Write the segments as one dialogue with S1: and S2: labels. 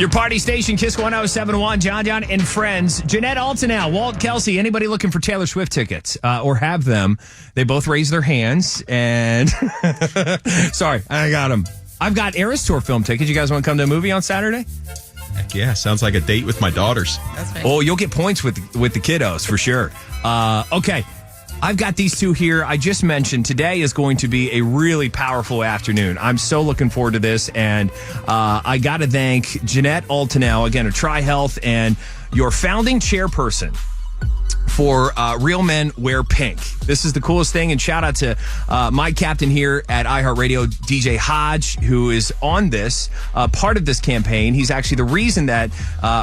S1: Your party station, Kiss 1071, John, and friends. Jeanette Altanel, Walt, Kelsey, anybody looking for Taylor Swift tickets or have them, they both raise their hands. And sorry, I got them. I've got Eras Tour film tickets. You guys want to come to a movie on Saturday?
S2: Heck yeah, sounds like a date with my daughters.
S3: That's right.
S1: Oh, you'll get points with the kiddos for sure. Okay. I've got these two here. I just mentioned today is going to be a really powerful afternoon. I'm so looking forward to this. And I got to thank Jeanette Altanel, again, of Tri-Health, and your founding chairperson for Real Men Wear Pink. This is the coolest thing. And shout out to my captain here at iHeartRadio, DJ Hodge, who is on this, part of this campaign. He's actually the reason that,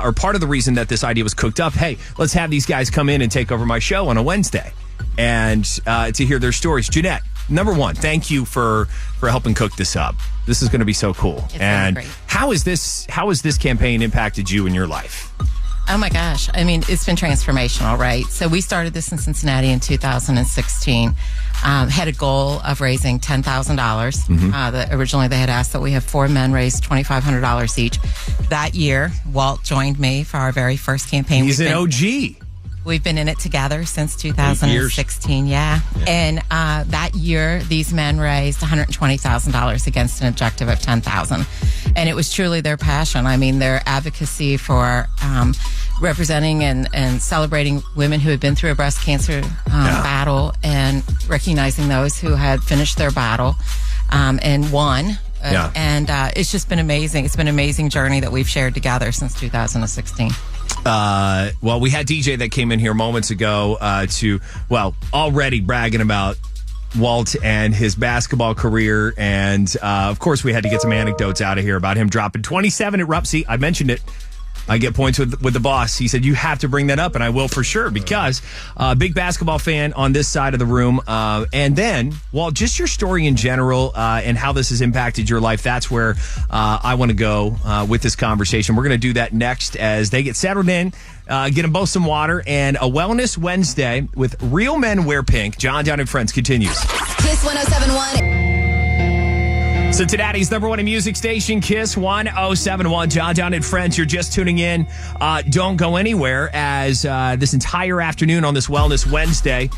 S1: or part of the reason that this idea was cooked up. Hey, let's have these guys come in and take over my show on a Wednesday. And to hear their stories. Jeanette, number one, thank you for helping cook this up. This is going to be so cool.
S3: It's
S1: and
S3: great.
S1: how has this campaign impacted you in your life?
S3: Oh my gosh. I mean, it's been transformational, right? So we started this in Cincinnati in 2016. Had a goal of raising $10,000. Originally they had asked that we have 4 men raise $2,500 each. That year, Walt joined me for our very first campaign.
S1: He's an OG.
S3: We've been in it together since 2016, yeah. And that year, these men raised $120,000 against an objective of $10,000. And it was truly their passion. I mean, their advocacy for representing and celebrating women who had been through a breast cancer battle and recognizing those who had finished their battle and won. And it's just been amazing. It's been an amazing journey that we've shared together since 2016.
S1: Well, we had DJ that came in here moments ago already bragging about Walt and his basketball career. And, of course, we had to get some anecdotes out of here about him dropping 27 at Rupp. See, I mentioned it. I get points with the boss. He said, you have to bring that up, and I will for sure, because big basketball fan on this side of the room. And then, Walt, just your story in general and how this has impacted your life. That's where I want to go with this conversation. We're going to do that next as they get settled in, get them both some water, and a Wellness Wednesday with Real Men Wear Pink. John and Friends continues.
S4: Kiss 1071.
S1: Cincinnati's number one music station, Kiss 1071. John and Friends, you're just tuning in. Don't go anywhere, as this entire afternoon on this Wellness Wednesday,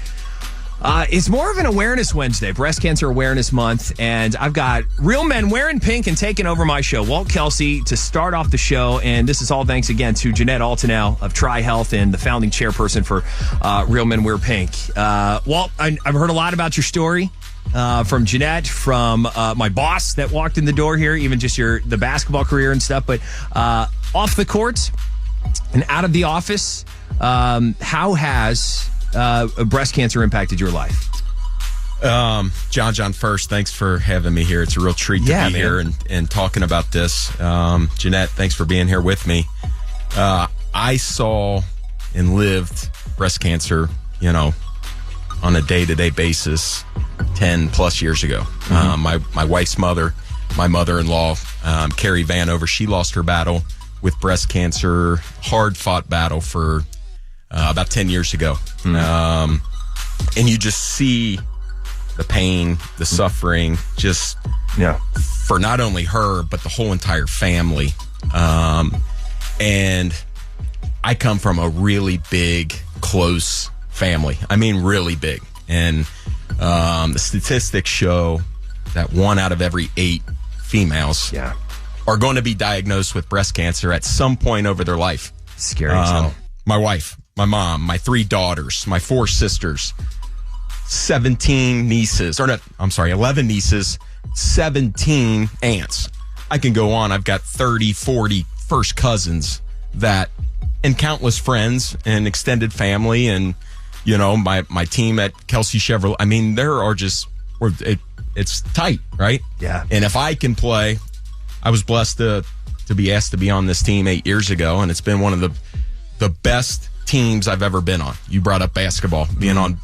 S1: it's more of an awareness Wednesday, Breast Cancer Awareness Month, and I've got Real Men Wearing Pink and taking over my show, Walt, Kelsey, to start off the show. And this is all thanks again to Jeanette Altanel of Tri-Health and the founding chairperson for Real Men Wear Pink. Walt, I've heard a lot about your story. From Jeanette, from my boss that walked in the door here, even just the basketball career and stuff. But off the court and out of the office, how has breast cancer impacted your life?
S2: John, first, thanks for having me here. It's a real treat to be here and talking about this. Jeanette, thanks for being here with me. I saw and lived breast cancer, on a day-to-day basis 10 plus years ago. My wife's mother, my mother-in-law, Carrie Vanover, she lost her battle with breast cancer, hard-fought battle for about 10 years ago. And you just see the pain, the suffering, just for not only her, but the whole entire family. And I come from a really big, close family. I mean, really big. And the statistics show that 1 out of every 8 females are going to be diagnosed with breast cancer at some point over their life.
S1: Scary as hell.
S2: My wife, my mom, my 3 daughters, my 4 sisters, 11 nieces, 17 aunts. I can go on. I've got 30, 40 first cousins and countless friends and extended family and my team at Kelsey Chevrolet. I mean, it's tight, right?
S1: Yeah.
S2: And if I can play, I was blessed to be asked to be on this team 8 years ago, and it's been one of the best teams I've ever been on. You brought up basketball, being on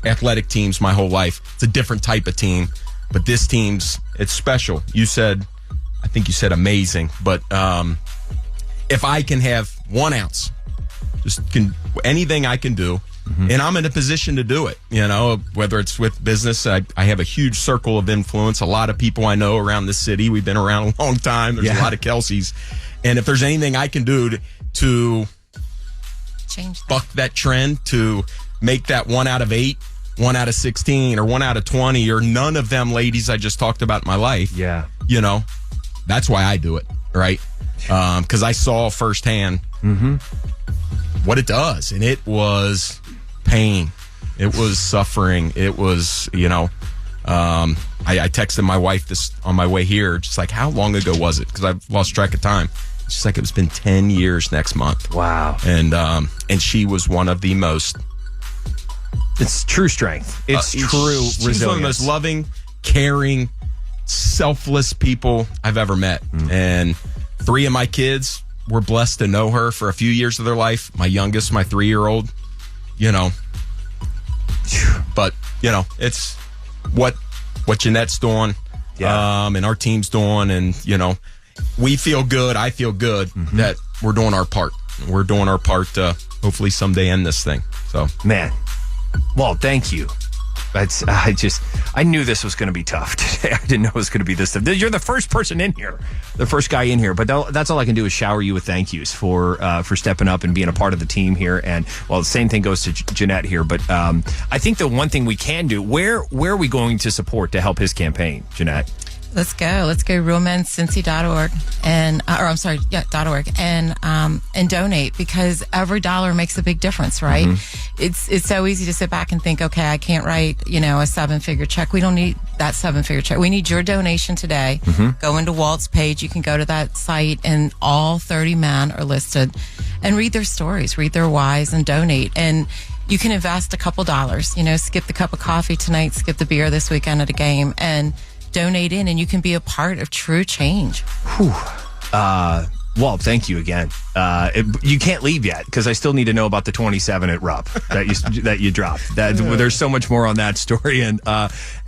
S2: athletic teams my whole life. It's a different type of team, but this team's, it's special. I think you said amazing, but if I can have 1 ounce, anything I can do, and I'm in a position to do it, whether it's with business. I have a huge circle of influence, a lot of people I know around the city. We've been around a long time. There's a lot of Kelseys. And if there's anything I can do to
S3: Change that.
S2: buck that trend, to make that 1 out of 8, 1 out of 16, or 1 out of 20, or none of them ladies I just talked about in my life.
S1: Yeah.
S2: That's why I do it, right? Because I saw firsthand what it does. And it was pain. It was suffering. It was, I texted my wife this on my way here, just like, how long ago was it? Because I've lost track of time. She's like, it's been 10 years next month.
S1: Wow.
S2: And she was one of the most...
S1: It's true strength. It's true resilience.
S2: She's one of the most loving, caring, selfless people I've ever met. And 3 of my kids were blessed to know her for a few years of their life. My youngest, my 3-year-old, But, it's what Jeanette's doing, and our team's doing, and, we feel good. I feel good that we're doing our part. We're doing our part to hopefully someday end this thing. So,
S1: man, Walt, thank you. I knew this was going to be tough today. I didn't know it was going to be this tough. You're the first person in here, the first guy in here. But that's all I can do is shower you with thank yous for stepping up and being a part of the team here. And the same thing goes to Jeanette here. But I think the one thing we can do, where are we going to support to help his campaign, Jeanette?
S3: Let's go, realmencincy.org .org and donate, because every dollar makes a big difference, right? It's so easy to sit back and think, okay, I can't write, a 7-figure check. We don't need that 7-figure check. We need your donation today. Go into Walt's page. You can go to that site, and all 30 men are listed, and read their stories, read their whys, and donate. And you can invest a couple dollars, skip the cup of coffee tonight, skip the beer this weekend at a game, and donate in, and you can be a part of true change.
S1: Walt, thank you again. You can't leave yet, because I still need to know about the 27 at Rupp that you dropped. There's so much more on that story, and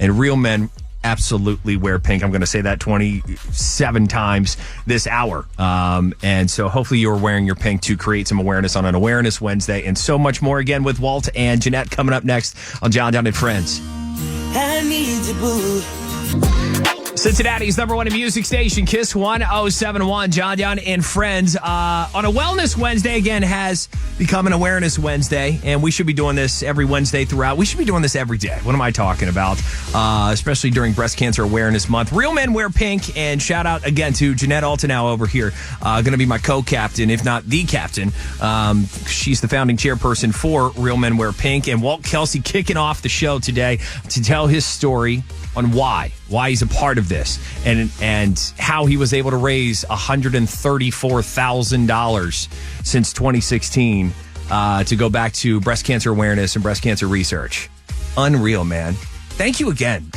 S1: real men absolutely wear pink. I'm going to say that 27 times this hour. And so hopefully you're wearing your pink to create some awareness on an Awareness Wednesday, and so much more again with Walt and Jeanette coming up next on John Down and Friends.
S5: I need to boo.
S1: Cincinnati's number 1 music station, Kiss 1071. John Down and Friends on a Wellness Wednesday again has become an Awareness Wednesday, and we should be doing this every Wednesday throughout. We should be doing this every day. What am I talking about? Especially during Breast Cancer Awareness Month. Real Men Wear Pink, and shout out again to Jeanette Altenow over here. Going to be my co-captain, if not the captain. She's the founding chairperson for Real Men Wear Pink, and Walt Kelsey kicking off the show today to tell his story on why he's a part of this, and how he was able to raise $134,000 since 2016 to go back to breast cancer awareness and breast cancer research. Unreal, man. Thank you again.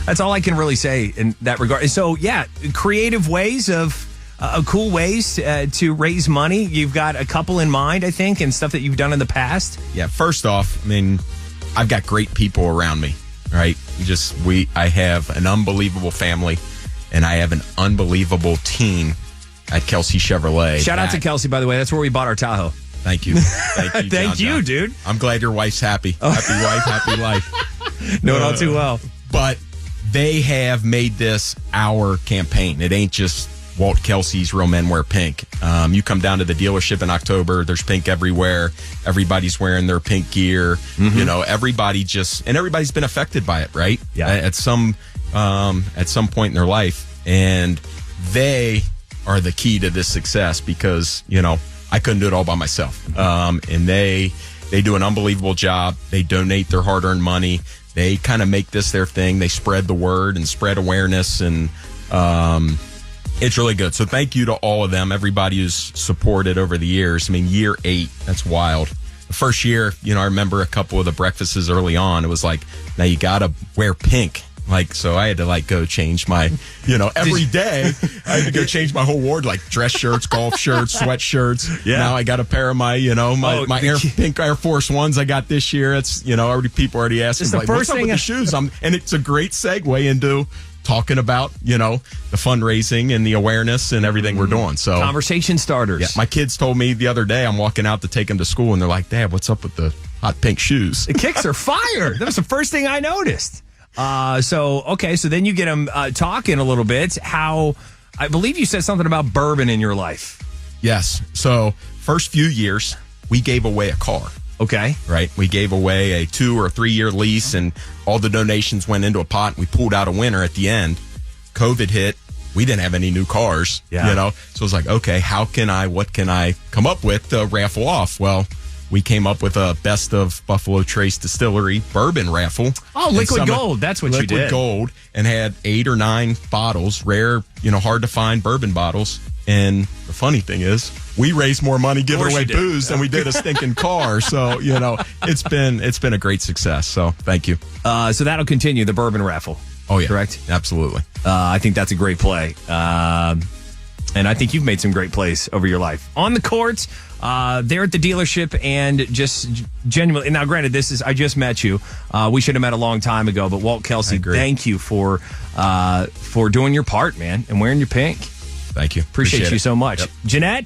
S1: That's all I can really say in that regard. So, yeah, creative ways of cool ways to raise money. You've got a couple in mind, I think, and stuff that you've done in the past.
S2: Yeah, first off, I've got great people around me. Right. I have an unbelievable family, and I have an unbelievable team at Kelsey Chevrolet.
S1: Shout out to Kelsey, by the way. That's where we bought our Tahoe.
S2: Thank you. Thank you,
S1: Thank you,
S2: John.
S1: dude.
S2: I'm glad your wife's happy. Happy wife, happy life.
S1: Know it all too well.
S2: But they have made this our campaign. It ain't just Walt Kelsey's Real Men Wear Pink. You come down to the dealership in October, there's pink everywhere. Everybody's wearing their pink gear. Everybody's been affected by it, right?
S1: Yeah.
S2: At some point in their life. And they are the key to this success, because, I couldn't do it all by myself. And they do an unbelievable job. They donate their hard-earned money. They kind of make this their thing. They spread the word and spread awareness, and it's really good. So thank you to all of them, everybody who's supported over the years. Year 8, that's wild. The first year, I remember a couple of the breakfasts early on. It was like, now you got to wear pink. So I had to go change my, every day I had to go change my whole ward, dress shirts, golf shirts, sweatshirts. Yeah. Now I got a pair of my, pink Air Force Ones I got this year. It's, people already asking, what's up with the shoes? And it's a great segue into talking about, the fundraising and the awareness and everything we're doing. So
S1: conversation starters.
S2: Yeah, my kids told me the other day, I'm walking out to take them to school, and they're like, Dad, what's up with the hot pink shoes?
S1: The kicks are fire. That was the first thing I noticed. So then you get them talking a little bit. How I believe you said something about bourbon in your life.
S2: Yes. So first few years, we gave away a car.
S1: Okay.
S2: Right. We gave away a 2 or 3 year lease, and all the donations went into a pot, and we pulled out a winner at the end. COVID hit. We didn't have any new cars, So it was like, okay, what can I come up with to raffle off? Well, we came up with a best of Buffalo Trace Distillery bourbon raffle.
S1: Oh, liquid gold. That's what you did.
S2: Liquid gold, and had 8 or 9 bottles, rare, hard to find bourbon bottles. And the funny thing is, we raised more money giving away booze than we did a stinking car. So, it's been a great success. So thank you.
S1: So that'll continue, the bourbon raffle.
S2: Oh, yeah.
S1: Correct?
S2: Absolutely.
S1: I think that's a great play. And I think you've made some great plays over your life. On the courts, there at the dealership, and just genuinely. Now, granted, I just met you. We should have met a long time ago, but Walt, Kelsey, thank you for doing your part, man, and wearing your pink.
S2: Thank you.
S1: Appreciate you so much.
S2: Yep.
S1: Jeanette,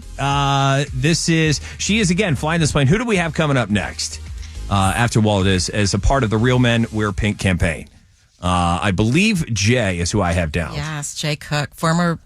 S1: she is again flying this plane. Who do we have coming up next after Walt is as a part of the Real Men Wear Pink campaign? I believe Jay is who I have down.
S3: Yes, Jay Cook, former